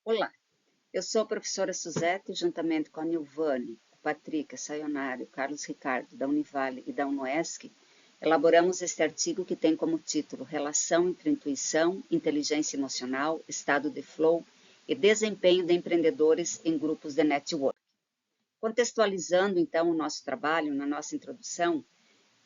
Olá, eu sou a professora Suzete, juntamente com a Nilvane, o Patrick, a Sayonara, o Carlos Ricardo, da Univale e da UNOESC, elaboramos este artigo que tem como título Relação entre intuição, inteligência emocional, estado de flow e desempenho de empreendedores em grupos de network. Contextualizando, então, o nosso trabalho, na nossa introdução,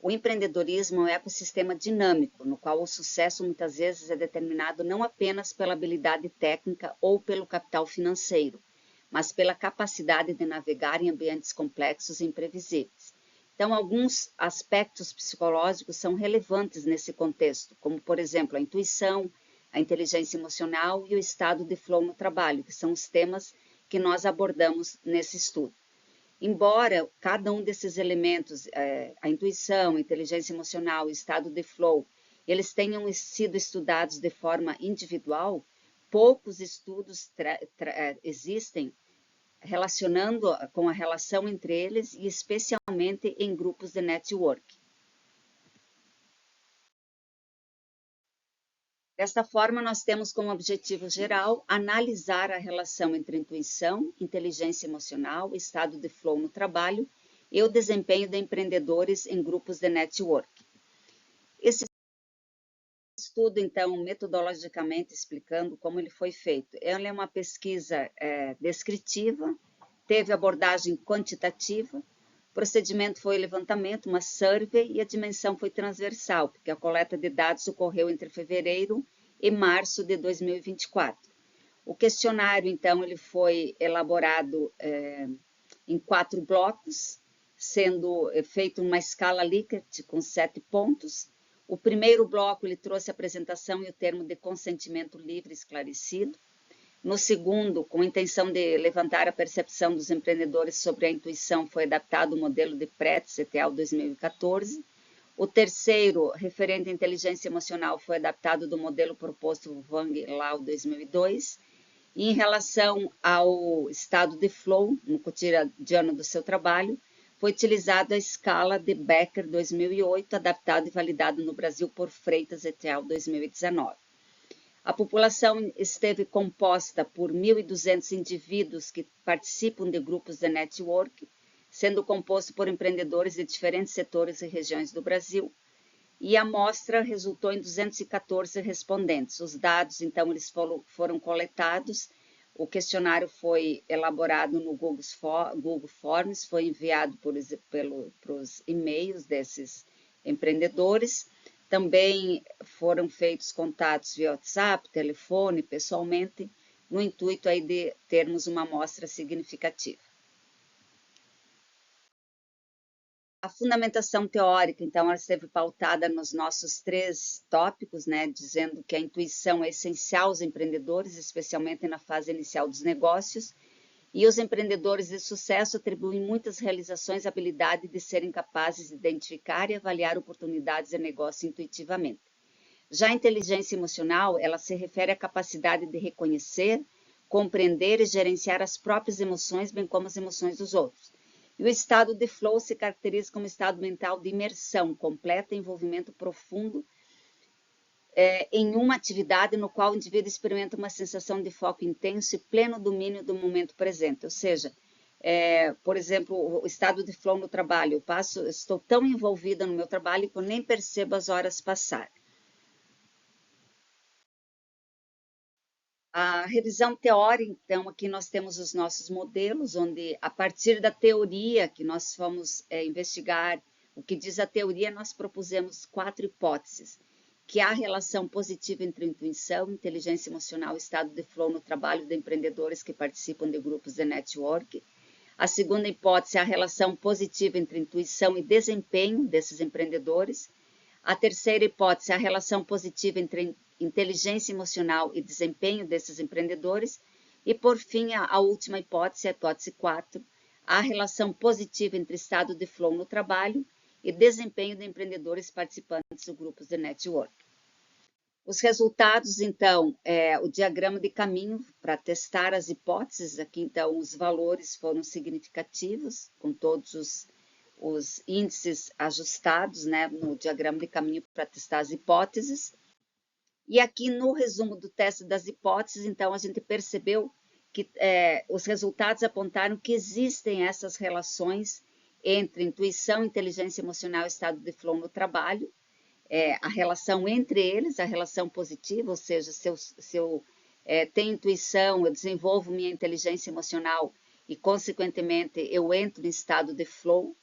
o empreendedorismo é um ecossistema dinâmico, no qual o sucesso muitas vezes é determinado não apenas pela habilidade técnica ou pelo capital financeiro, mas pela capacidade de navegar em ambientes complexos e imprevisíveis. Então, alguns aspectos psicológicos são relevantes nesse contexto, como, por exemplo, a intuição, a inteligência emocional e o estado de flow no trabalho, que são os temas que nós abordamos nesse estudo. Embora cada um desses elementos, a intuição, a inteligência emocional, o estado de flow, eles tenham sido estudados de forma individual, poucos estudos existem relacionando com a relação entre eles e especialmente em grupos de network. Desta forma, nós temos como objetivo geral analisar a relação entre intuição, inteligência emocional, estado de flow no trabalho e o desempenho de empreendedores em grupos de network. Esse estudo, então, metodologicamente explicando como ele foi feito. Ela é uma pesquisa descritiva, teve abordagem quantitativa, o procedimento foi levantamento, uma survey, e a dimensão foi transversal, porque a coleta de dados ocorreu entre fevereiro e março de 2024. O questionário, então, ele foi elaborado em 4 blocos, sendo feito uma escala Likert com 7 pontos. O primeiro bloco ele trouxe a apresentação e o termo de consentimento livre esclarecido. No segundo, com a intenção de levantar a percepção dos empreendedores sobre a intuição, foi adaptado o modelo de Pretz CTL 2014. O terceiro, referente à inteligência emocional, foi adaptado do modelo proposto Wang Lao 2002. E em relação ao estado de flow, no cotidiano do seu trabalho, foi utilizada a escala de Becker 2008, adaptado e validado no Brasil por Freitas et al. 2019. A população esteve composta por 1.200 indivíduos que participam de grupos de network, sendo composto por empreendedores de diferentes setores e regiões do Brasil. E a amostra resultou em 214 respondentes. Os dados, então, eles foram coletados. O questionário foi elaborado no Google Forms, foi enviado pelos e-mails desses empreendedores. Também foram feitos contatos via WhatsApp, telefone, pessoalmente, no intuito aí de termos uma amostra significativa. A fundamentação teórica, então, ela esteve pautada nos nossos 3 tópicos, né, dizendo que a intuição é essencial aos empreendedores, especialmente na fase inicial dos negócios, e os empreendedores de sucesso atribuem muitas realizações à habilidade de serem capazes de identificar e avaliar oportunidades de negócio intuitivamente. Já a inteligência emocional, ela se refere à capacidade de reconhecer, compreender e gerenciar as próprias emoções, bem como as emoções dos outros. E o estado de flow se caracteriza como estado mental de imersão completa, envolvimento profundo em uma atividade no qual o indivíduo experimenta uma sensação de foco intenso e pleno domínio do momento presente. Ou seja, por exemplo, o estado de flow no trabalho. Estou tão envolvida no meu trabalho que eu nem percebo as horas passar. A revisão teórica, então, aqui nós temos os nossos modelos, onde, a partir da teoria que nós fomos investigar, o que diz a teoria, nós propusemos 4 hipóteses, que há relação positiva entre intuição, inteligência emocional e estado de flow no trabalho de empreendedores que participam de grupos de network. A segunda hipótese é a relação positiva entre intuição e desempenho desses empreendedores. A terceira hipótese é a relação positiva entre inteligência emocional e desempenho desses empreendedores. E, por fim, a última hipótese, a hipótese 4, a relação positiva entre estado de flow no trabalho e desempenho de empreendedores participantes de grupos de network. Os resultados, então, o diagrama de caminho para testar as hipóteses. Aqui, então, os valores foram significativos, com todos os índices ajustados, né, no diagrama de caminho para testar as hipóteses. E aqui no resumo do teste das hipóteses, então, a gente percebeu que os resultados apontaram que existem essas relações entre intuição, inteligência emocional e estado de flow no trabalho, a relação entre eles, a relação positiva, ou seja, se eu tenho intuição, eu desenvolvo minha inteligência emocional e, consequentemente, eu entro em estado de flow.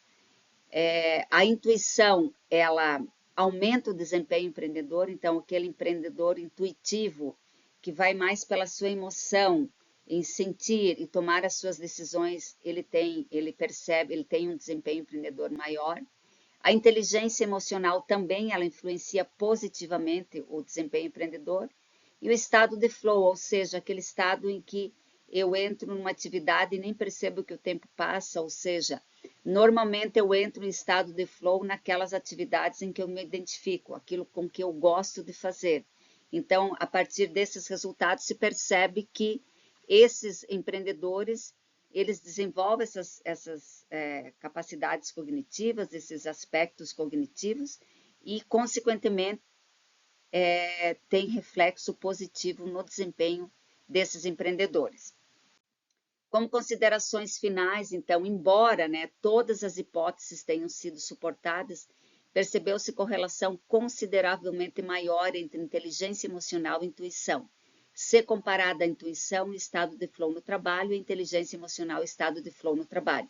A intuição, ela aumenta o desempenho empreendedor, então aquele empreendedor intuitivo, que vai mais pela sua emoção, em sentir e tomar as suas decisões, ele percebe, ele tem um desempenho empreendedor maior. A inteligência emocional também, ela influencia positivamente o desempenho empreendedor. E o estado de flow, ou seja, aquele estado em que eu entro numa atividade e nem percebo que o tempo passa, ou seja, normalmente eu entro em estado de flow naquelas atividades em que eu me identifico, aquilo com que eu gosto de fazer. Então, a partir desses resultados, se percebe que esses empreendedores, eles desenvolvem essas capacidades cognitivas, esses aspectos cognitivos e, consequentemente, tem reflexo positivo no desempenho desses empreendedores. Como considerações finais, então, embora todas as hipóteses tenham sido suportadas, percebeu-se correlação consideravelmente maior entre inteligência emocional e intuição, se comparada à intuição e estado de flow no trabalho e inteligência emocional e estado de flow no trabalho.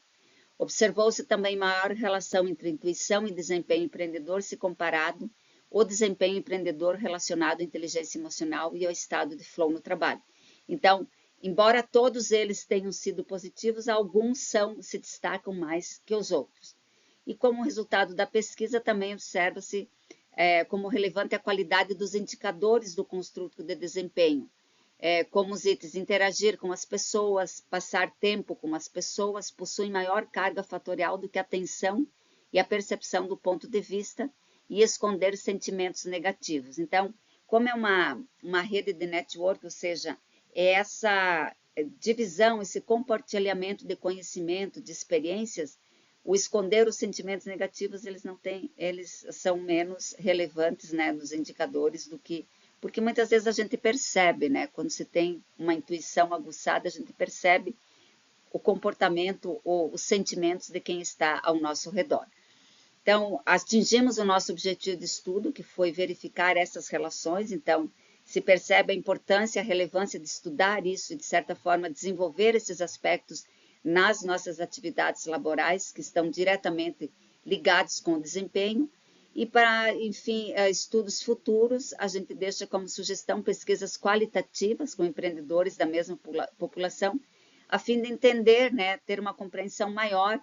Observou-se também maior relação entre intuição e desempenho empreendedor se comparado ao desempenho empreendedor relacionado à inteligência emocional e ao estado de flow no trabalho. Então, embora todos eles tenham sido positivos, alguns se destacam mais que os outros. E como resultado da pesquisa, também observa-se como relevante a qualidade dos indicadores do construto de desempenho, como os itens interagir com as pessoas, passar tempo com as pessoas, possuem maior carga fatorial do que a atenção e a percepção do ponto de vista e esconder sentimentos negativos. Então, como é uma rede de network, ou seja, essa divisão, esse compartilhamento de conhecimento, de experiências, o esconder os sentimentos negativos, eles são menos relevantes nos indicadores do que... Porque muitas vezes a gente percebe, quando se tem uma intuição aguçada, a gente percebe o comportamento ou os sentimentos de quem está ao nosso redor. Então, atingimos o nosso objetivo de estudo, que foi verificar essas relações. Então, se percebe a importância, a relevância de estudar isso e, de certa forma, desenvolver esses aspectos nas nossas atividades laborais, que estão diretamente ligados com o desempenho. E para, enfim, estudos futuros, a gente deixa como sugestão pesquisas qualitativas com empreendedores da mesma população, a fim de entender, ter uma compreensão maior,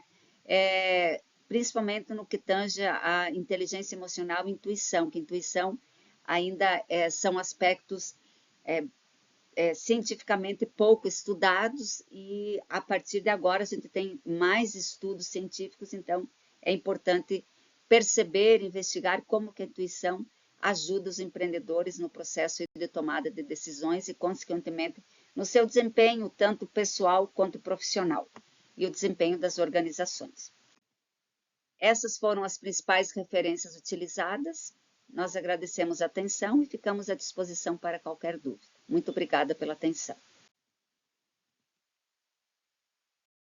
principalmente no que tange a inteligência emocional e intuição, que intuição ainda são aspectos cientificamente pouco estudados e, a partir de agora, a gente tem mais estudos científicos, então é importante perceber, investigar como que a intuição ajuda os empreendedores no processo de tomada de decisões e, consequentemente, no seu desempenho, tanto pessoal quanto profissional, e o desempenho das organizações. Essas foram as principais referências utilizadas. Nós agradecemos a atenção e ficamos à disposição para qualquer dúvida. Muito obrigada pela atenção.